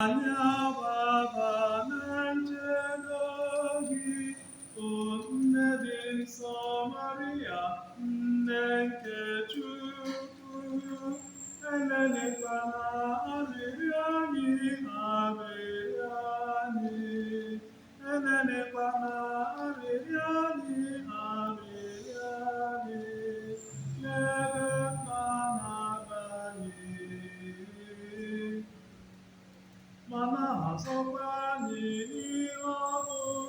Anya gbaba na nchedo gị, o nne dị nsọ Maria, nne nke Chukwu, elelịkwana arịrịọ anyị, arịrịọ anyị, elelịkwana arịrịọ anyị, arịrịọ anyị, n'ebe mkpa na-aba anyị. Ma na-azọkwa anyị ihe ọ bụla